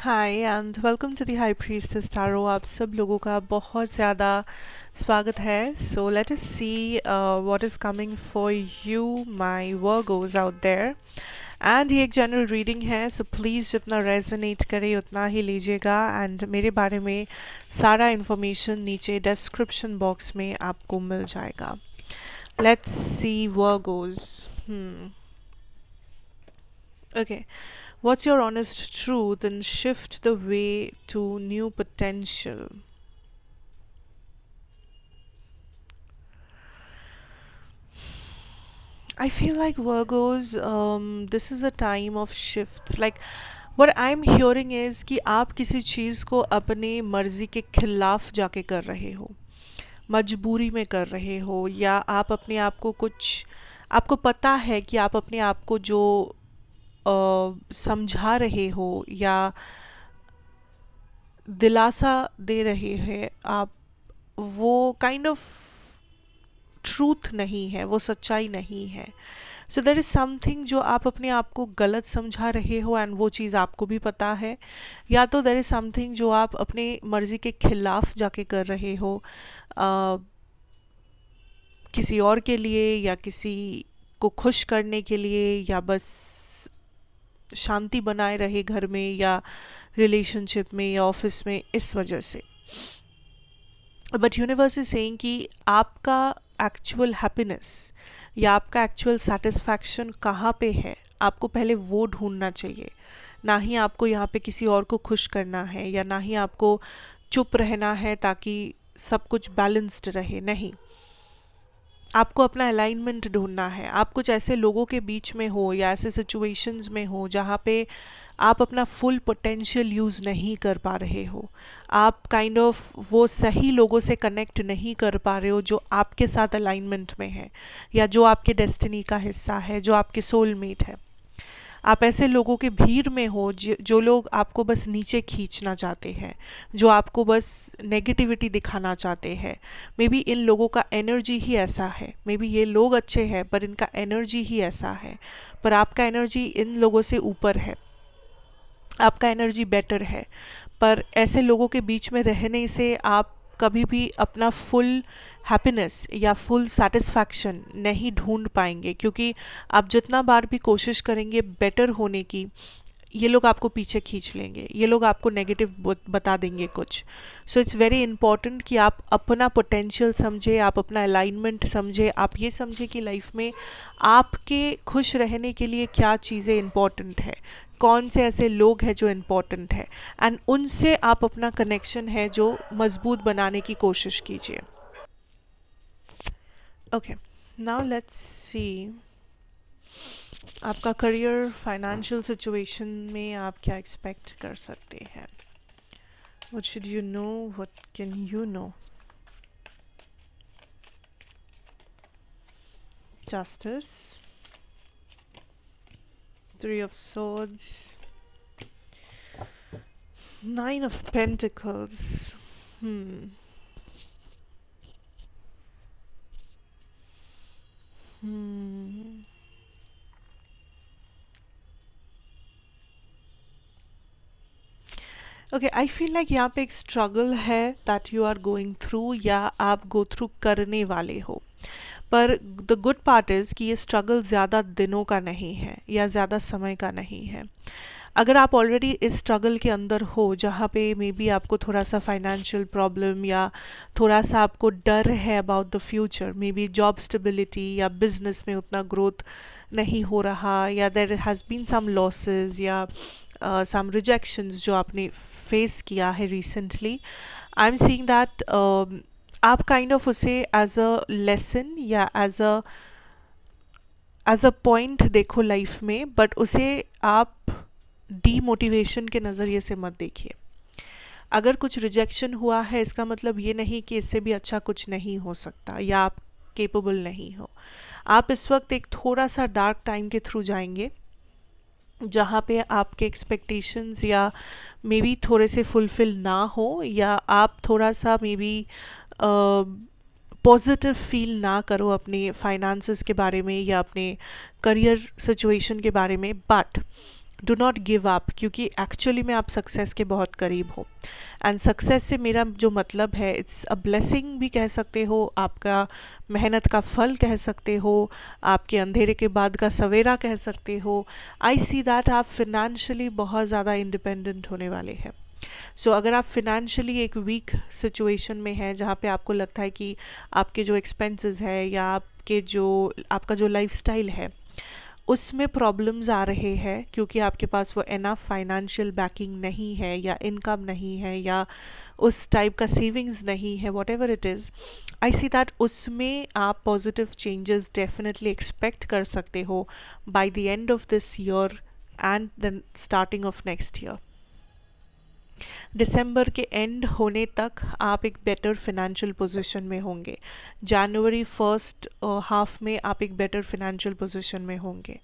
Hi and welcome to the high priestess tarot. आप सब लोगों का बहुत ज़्यादा स्वागत है। So let us see what is coming for you my Virgos out there. And ये एक जनरल रीडिंग है, सो प्लीज़ जितना रेजोनेट करे उतना ही लीजिएगा। एंड मेरे बारे में सारा इन्फॉर्मेशन नीचे डिस्क्रिप्शन बॉक्स में आपको मिल जाएगा। Let's see Virgos. Okay. What's your honest truth and shift the way to new potential? I feel like Virgos, this is a time of shifts. Like what I'm hearing is कि आप किसी चीज़ को अपने मर्जी के खिलाफ जाके कर रहे हो, मजबूरी में कर रहे हो, या आप अपने आप को कुछ, आपको पता है कि आप अपने आप को जो समझा रहे हो या दिलासा दे रहे हैं आप, वो काइंड ऑफ ट्रूथ नहीं है, वो सच्चाई नहीं है। सो देर इज़ समथिंग जो आप अपने आप को गलत समझा रहे हो एंड वो चीज़ आपको भी पता है, या तो देर इज़ समथिंग जो आप अपने मर्ज़ी के खिलाफ जाके कर रहे हो, किसी और के लिए या किसी को खुश करने के लिए, या बस शांति बनाए रहे घर में या रिलेशनशिप में या ऑफिस में, इस वजह से। बट यूनिवर्स इज सेइंग कि आपका एक्चुअल हैप्पीनेस या आपका एक्चुअल सेटिस्फैक्शन कहाँ पे है, आपको पहले वो ढूंढना चाहिए। ना ही आपको यहाँ पे किसी और को खुश करना है, या ना ही आपको चुप रहना है ताकि सब कुछ बैलेंस्ड रहे। नहीं, आपको अपना अलाइनमेंट ढूंढना है। आप कुछ ऐसे लोगों के बीच में हो या ऐसे सिचुएशंस में हो जहाँ पे आप अपना फुल पोटेंशियल यूज़ नहीं कर पा रहे हो, आप काइंड ऑफ वो सही लोगों से कनेक्ट नहीं कर पा रहे हो जो आपके साथ अलाइनमेंट में है, या जो आपके डेस्टिनी का हिस्सा है, जो आपके सोलमेट है। आप ऐसे लोगों के भीड़ में हो जो लोग आपको बस नीचे खींचना चाहते हैं, जो आपको बस नेगेटिविटी दिखाना चाहते हैं। मे बी इन लोगों का एनर्जी ही ऐसा है, मे बी ये लोग अच्छे हैं पर इनका एनर्जी ही ऐसा है, पर आपका एनर्जी इन लोगों से ऊपर है, आपका एनर्जी बेटर है। पर ऐसे लोगों के बीच में रहने से आप कभी भी अपना फुल हैप्पीनेस या फुल सेटिस्फैक्शन नहीं ढूंढ पाएंगे, क्योंकि आप जितना बार भी कोशिश करेंगे बेटर होने की, ये लोग आपको पीछे खींच लेंगे, ये लोग आपको नेगेटिव बता देंगे कुछ। सो इट्स वेरी इंपॉर्टेंट कि आप अपना पोटेंशियल समझे, आप अपना अलाइनमेंट समझे, आप ये समझे कि लाइफ में आपके खुश रहने के लिए क्या चीज़ें इंपॉर्टेंट है, कौन से ऐसे लोग हैं जो इम्पोर्टेंट है, एंड उनसे आप अपना कनेक्शन है जो मजबूत बनाने की कोशिश कीजिए। ओके, नाउ लेट्स सी आपका करियर, फाइनेंशियल सिचुएशन में आप क्या एक्सपेक्ट कर सकते हैं। What should you know, what can you know. Justice, Three of Swords, Nine of Pentacles. Hmm. Okay, I feel like यहाँ पे एक स्ट्रगल है that you are going through, या आप गो थ्रू करने वाले हो। पर द गुड पार्ट इज़ कि ये स्ट्रगल ज़्यादा दिनों का नहीं है या ज़्यादा समय का नहीं है। अगर आप ऑलरेडी इस स्ट्रगल के अंदर हो जहाँ पे मे बी आपको थोड़ा सा फाइनेंशियल प्रॉब्लम या थोड़ा सा आपको डर है about the future, maybe job stability या बिजनेस में उतना ग्रोथ नहीं हो रहा, या there has been some losses या सम रिजेक्शंस जो आपने फेस किया है recently, I am seeing that आप काइंड ऑफ उसे एज अ लेसन या एज अ पॉइंट देखो लाइफ में, बट उसे आप डीमोटिवेशन के नज़रिए से मत देखिए। अगर कुछ रिजेक्शन हुआ है इसका मतलब ये नहीं कि इससे भी अच्छा कुछ नहीं हो सकता या आप केपेबल नहीं हो। आप इस वक्त एक थोड़ा सा डार्क टाइम के थ्रू जाएंगे जहाँ पे आपके एक्सपेक्टेशंस या मे बी थोड़े से फुलफिल ना हो, या आप थोड़ा सा मे बी पॉजिटिव फील ना करो अपने फाइनेंसेस के बारे में या अपने करियर सिचुएशन के बारे में। But do not give up, क्योंकि एक्चुअली में आप सक्सेस के बहुत करीब हो। एंड सक्सेस से मेरा जो मतलब है, इट्स अ ब्लेसिंग भी कह सकते हो, आपका मेहनत का फल कह सकते हो, आपके अंधेरे के बाद का सवेरा कह सकते हो। आई सी दैट आप फिनेंशियली बहुत ज़्यादा इंडिपेंडेंट होने वाले हैं। सो अगर आप फिनेंशियली एक वीक सिचुएशन में हैं, जहाँ पे आपको लगता है कि आपके जो एक्सपेंसेस है या आपका जो लाइफस्टाइल है उसमें प्रॉब्लम्स आ रहे हैं, क्योंकि आपके पास वो एनफ फाइनेंशियल बैकिंग नहीं है या इनकम नहीं है या उस टाइप का सेविंग्स नहीं है, whatever it is, I see that उसमें आप पॉजिटिव चेंजेस डेफिनेटली एक्सपेक्ट कर सकते हो by the end of this year and the starting of next year. दिसंबर के एंड होने तक आप एक बेटर फिनेंशियल पोजीशन में होंगे। जनवरी फर्स्ट हाफ में आप एक बेटर फिनेंशियल पोजीशन में होंगे,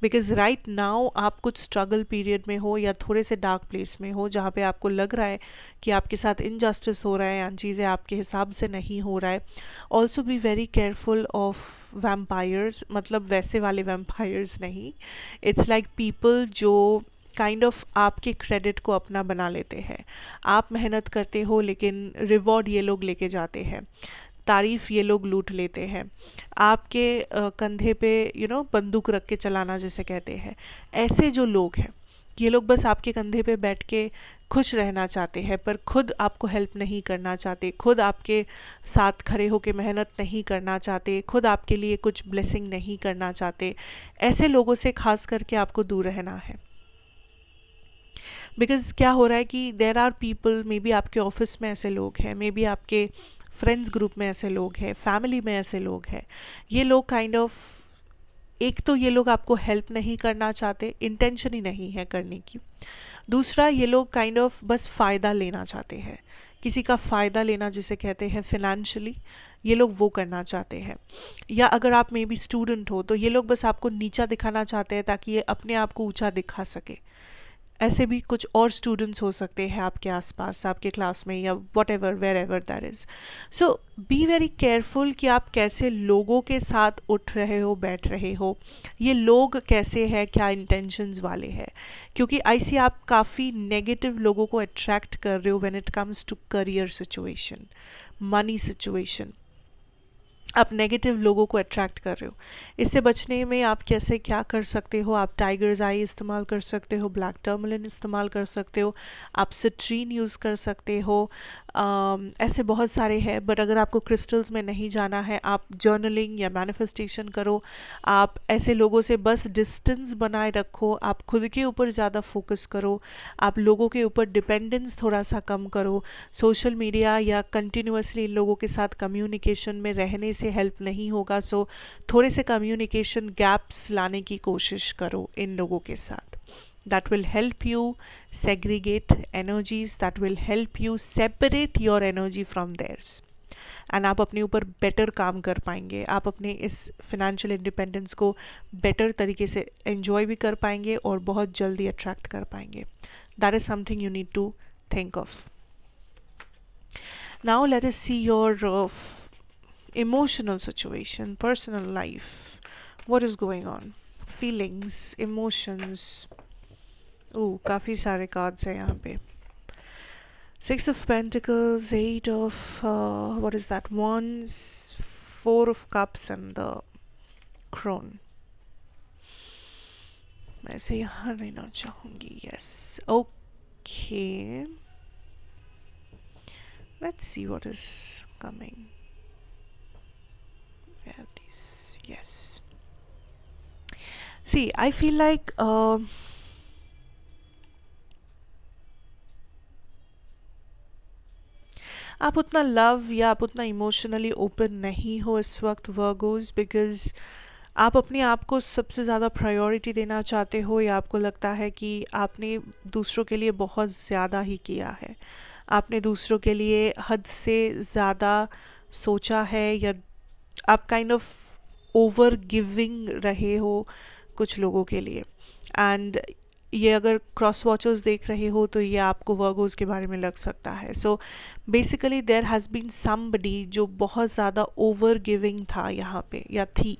बिकॉज राइट नाउ आप कुछ स्ट्रगल पीरियड में हो या थोड़े से डार्क प्लेस में हो, जहाँ पे आपको लग रहा है कि आपके साथ इनजस्टिस हो रहा है या चीज़ें आपके हिसाब से नहीं हो रहा है। Also be very careful of vampires, मतलब वैसे वाले वैम्पायर्स नहीं, इट्स लाइक पीपल जो काइंड ऑफ आपके क्रेडिट को अपना बना लेते हैं। आप मेहनत करते हो लेकिन रिवॉर्ड ये लोग लेके जाते हैं, तारीफ ये लोग लूट लेते हैं, आपके कंधे पे बंदूक रख के चलाना जैसे कहते हैं। ऐसे जो लोग हैं, ये लोग बस आपके कंधे पे बैठ के खुश रहना चाहते हैं, पर खुद आपको हेल्प नहीं करना चाहते, खुद आपके साथ खड़े होके मेहनत नहीं करना चाहते, खुद आपके लिए कुछ ब्लेसिंग नहीं करना चाहते। ऐसे लोगों से खास करके आपको दूर रहना है। बिकॉज क्या हो रहा है कि there are people, maybe आपके ऑफिस में ऐसे लोग हैं, मे बी आपके फ्रेंड्स ग्रुप में ऐसे लोग हैं, फैमिली में ऐसे लोग हैं। ये लोग काइंड ऑफ, एक तो ये लोग आपको हेल्प नहीं करना चाहते, इंटेंशन ही नहीं है करने की। दूसरा, ये लोग काइंड ऑफ बस फ़ायदा लेना चाहते हैं, किसी का फ़ायदा लेना जिसे कहते हैं फिनेंशियली, ये लोग वो करना चाहते हैं। या अगर आप मे बी स्टूडेंट हो तो ये लोग बस आपको नीचा दिखाना चाहते हैं ताकि ये अपने आप को ऊंचा दिखा सके। ऐसे भी कुछ और स्टूडेंट्स हो सकते हैं आपके आसपास, आपके क्लास में या whatever wherever that is. So be very careful कि आप कैसे लोगों के साथ उठ रहे हो, बैठ रहे हो, ये लोग कैसे हैं, क्या इंटेंशंस वाले हैं। क्योंकि आई सी आप काफ़ी नेगेटिव लोगों को अट्रैक्ट कर रहे हो when it comes to career situation, money situation. आप नेगेटिव लोगों को अट्रैक्ट कर रहे हो। इससे बचने में आप कैसे क्या कर सकते हो, आप टाइगर्स आई इस्तेमाल कर सकते हो, ब्लैक टर्मलिन इस्तेमाल कर सकते हो, आप सिट्रीन यूज़ कर सकते हो। ऐसे बहुत सारे हैं, बट अगर आपको क्रिस्टल्स में नहीं जाना है, आप जर्नलिंग या मैनिफेस्टेशन करो। आप ऐसे लोगों से बस डिस्टेंस बनाए रखो, आप खुद के ऊपर ज़्यादा फोकस करो, आप लोगों के ऊपर डिपेंडेंस थोड़ा सा कम करो। सोशल मीडिया या कंटिन्यूसली इन लोगों के साथ कम्युनिकेशन में रहने से हेल्प नहीं होगा। सो थोड़े से कम्युनिकेशन गैप्स लाने की कोशिश करो इन लोगों के साथ। that will help you segregate energies, that will help you separate your energy from theirs, and आप अपने ऊपर बेटर काम कर पाएंगे, आप अपने इस फिनेंशियल इंडिपेंडेंस को बेटर तरीके से एंजॉय भी कर पाएंगे और बहुत जल्दी अट्रैक्ट कर पाएंगे। That is something you need to think of. Now let us see your emotional situation, personal life, what is going on, feelings, emotions। काफ़ी सारे कार्ड्स हैं यहाँ पे। Six of Pentacles, Eight of what is that, Wands, Four of Cups and the Crone। मैं इसे यहाँ लेना चाहूँगी। Yes, okay, let's see what is coming। Where these, yes, see I feel like आप उतना लव या आप उतना इमोशनली ओपन नहीं हो इस वक्त वर्गोस, बिकॉज आप अपने आप को सबसे ज़्यादा प्रायोरिटी देना चाहते हो, या आपको लगता है कि आपने दूसरों के लिए बहुत ज़्यादा ही किया है, आपने दूसरों के लिए हद से ज़्यादा सोचा है, या आप काइंड ऑफ ओवर गिविंग रहे हो कुछ लोगों के लिए। एंड ये अगर क्रॉस वॉचर्स देख रहे हो तो ये आपको वर्गोस के बारे में लग सकता है। So basically there has been somebody जो बहुत ज़्यादा ओवर गिविंग था यहाँ पे या थी,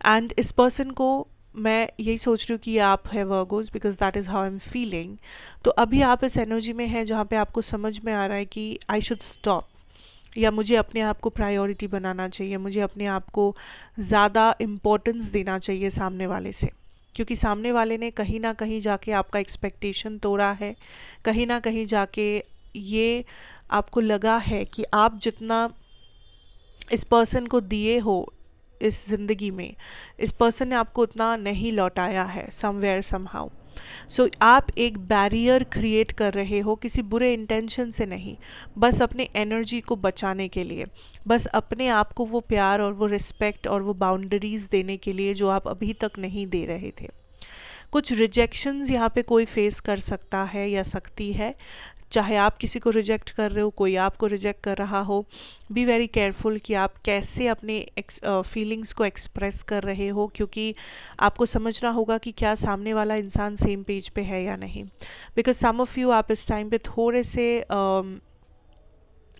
एंड इस पर्सन को मैं यही सोच रही हूँ कि ये आप है Virgo's, because that is how I am feeling. तो अभी आप इस एनर्जी में हैं जहाँ पे आपको समझ में आ रहा है कि आई शुड स्टॉप, या मुझे अपने आप को प्रायोरिटी बनाना चाहिए, मुझे अपने आप को ज़्यादा इम्पोर्टेंस देना चाहिए सामने वाले से, क्योंकि सामने वाले ने कहीं ना कहीं जाके आपका एक्सपेक्टेशन तोड़ा है, कहीं ना कहीं जाके ये आपको लगा है कि आप जितना इस पर्सन को दिए हो इस ज़िंदगी में, इस पर्सन ने आपको उतना नहीं लौटाया है समवेयर समहाउ। सो आप एक बैरियर क्रिएट कर रहे हो किसी बुरे इंटेंशन से नहीं, बस अपने एनर्जी को बचाने के लिए, बस अपने आप को वो प्यार और वो रिस्पेक्ट और वो बाउंड्रीज देने के लिए जो आप अभी तक नहीं दे रहे थे। कुछ रिजेक्शंस यहाँ पे कोई फेस कर सकता है या सकती है, चाहे आप किसी को रिजेक्ट कर रहे हो, कोई आपको रिजेक्ट कर रहा हो। बी वेरी केयरफुल कि आप कैसे अपने फीलिंग्स को एक्सप्रेस कर रहे हो, क्योंकि आपको समझना होगा कि क्या सामने वाला इंसान सेम पेज पे है या नहीं। बिकॉज सम ऑफ़ यू, आप इस टाइम पे थोड़े से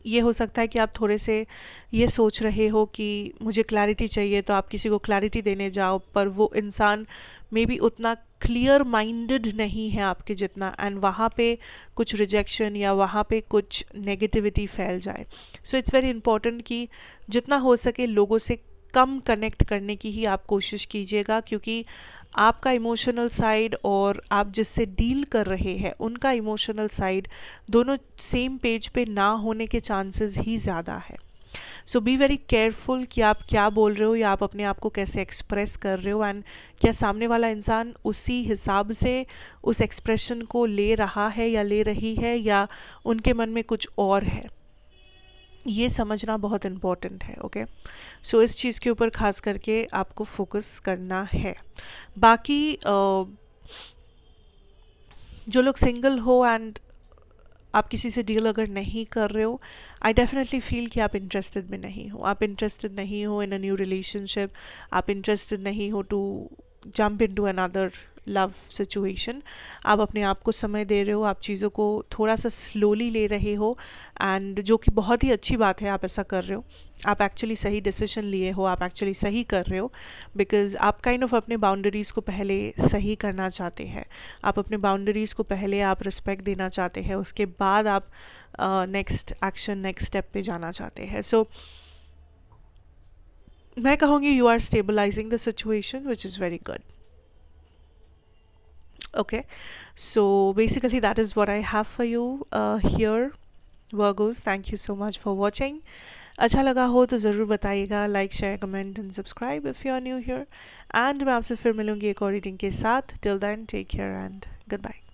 ये हो सकता है कि आप थोड़े से ये सोच रहे हो कि मुझे क्लैरिटी चाहिए, तो आप किसी को क्लैरिटी देने जाओ, पर वो इंसान मे बी उतना क्लियर माइंडेड नहीं है आपके जितना, एंड वहाँ पे कुछ रिजेक्शन या वहाँ पे कुछ नेगेटिविटी फैल जाए। सो इट्स वेरी इंपॉर्टेंट कि जितना हो सके लोगों से कम कनेक्ट करने की ही आप कोशिश कीजिएगा, क्योंकि आपका इमोशनल साइड और आप जिससे डील कर रहे हैं उनका इमोशनल साइड दोनों सेम पेज पे ना होने के चांसेस ही ज़्यादा है। सो बी वेरी केयरफुल कि आप क्या बोल रहे हो या आप अपने आप को कैसे एक्सप्रेस कर रहे हो, एंड क्या सामने वाला इंसान उसी हिसाब से उस एक्सप्रेशन को ले रहा है या ले रही है, या उनके मन में कुछ और है। ये समझना बहुत इम्पॉर्टेंट है। ओके, सो इस चीज़ के ऊपर खास करके आपको फोकस करना है। बाकी जो लोग सिंगल हो एंड आप किसी से डील अगर नहीं कर रहे हो, आई डेफिनेटली फील कि आप इंटरेस्टेड में नहीं हो, आप इंटरेस्टेड नहीं हो इन अ न्यू रिलेशनशिप, आप इंटरेस्टेड नहीं हो to jump into another love situation. आप अपने आप को समय दे रहे हो, आप चीज़ों को थोड़ा सा स्लोली ले रहे हो, एंड जो कि बहुत ही अच्छी बात है, आप ऐसा कर रहे हो। आप एक्चुअली सही डिसीजन लिए हो, आप एक्चुअली सही कर रहे हो, बिकॉज आप काइंड ऑफ अपने बाउंड्रीज़ को पहले सही करना चाहते हैं। आप अपने बाउंड्रीज़ को पहले आप रिस्पेक्ट देना चाहते हैं, उसके बाद आप नेक्स्ट एक्शन, नेक्स्ट स्टेप पे जाना चाहते हैं। सो मैं कहूँगी you are stabilising the situation, which is very good. Okay, so basically that is what I have for you here, Virgos. Thank you so much for watching. अच्छा लगा हो तो ज़रूर बताइएगा, like share comment and subscribe if you are new here, and मैं आपसे फिर मिलूंगी एक और रीडिंग के साथ। Till then take care and good bye.